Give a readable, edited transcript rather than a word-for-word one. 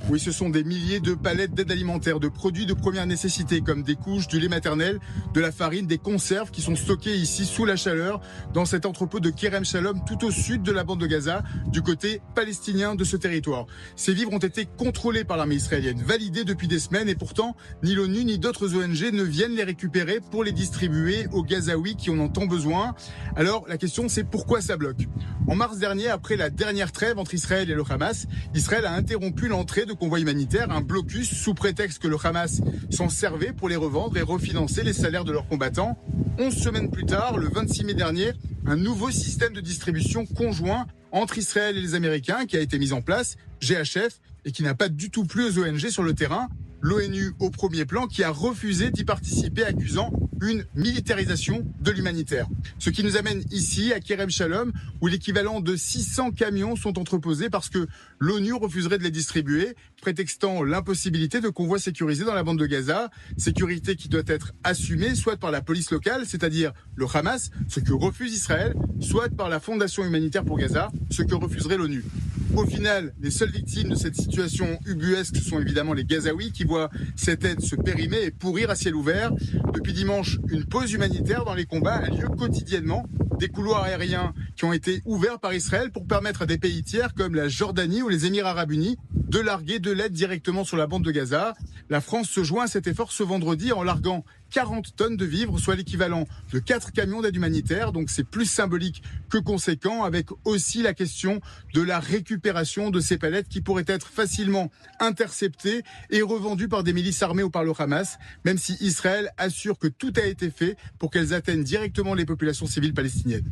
Oui, ce sont des milliers de palettes d'aide alimentaire, de produits de première nécessité comme des couches, du lait maternel, de la farine, des conserves qui sont stockées ici sous la chaleur dans cet entrepôt de Kerem Shalom tout au sud de la bande de Gaza, du côté palestinien de ce territoire. Ces vivres ont été contrôlés par l'armée israélienne, validés depuis des semaines et pourtant ni l'ONU ni d'autres ONG ne viennent les récupérer pour les distribuer aux Gazaouis qui en ont tant besoin. Alors la question c'est pourquoi ça bloque? En mars dernier, après la dernière trêve entre Israël et le Hamas, Israël a interrompu l'entrée de convois humanitaires, un blocus sous prétexte que le Hamas s'en servait pour les revendre et refinancer les salaires de leurs combattants. 11 semaines plus tard, le 26 mai dernier, un nouveau système de distribution conjoint entre Israël et les Américains qui a été mis en place, GHF, et qui n'a pas du tout plu aux ONG sur le terrain. L'ONU au premier plan qui a refusé d'y participer, accusant une militarisation de l'humanitaire. Ce qui nous amène ici à Kerem Shalom où l'équivalent de 600 camions sont entreposés parce que l'ONU refuserait de les distribuer, prétextant l'impossibilité de convois sécurisés dans la bande de Gaza. Sécurité qui doit être assumée soit par la police locale, c'est-à-dire le Hamas, ce que refuse Israël, soit par la Fondation humanitaire pour Gaza, ce que refuserait l'ONU. Au final, les seules victimes de cette situation ubuesque sont évidemment les Gazaouis qui voient cette aide se périmer et pourrir à ciel ouvert. Depuis dimanche, une pause humanitaire dans les combats a lieu quotidiennement. Des couloirs aériens qui ont été ouverts par Israël pour permettre à des pays tiers comme la Jordanie ou les Émirats arabes unis de larguer de l'aide directement sur la bande de Gaza. La France se joint à cet effort ce vendredi en larguant 40 tonnes de vivres, soit l'équivalent de 4 camions d'aide humanitaire. Donc c'est plus symbolique que conséquent, avec aussi la question de la récupération de ces palettes qui pourraient être facilement interceptées et revendues par des milices armées ou par le Hamas, même si Israël assure que tout a été fait pour qu'elles atteignent directement les populations civiles palestiniennes.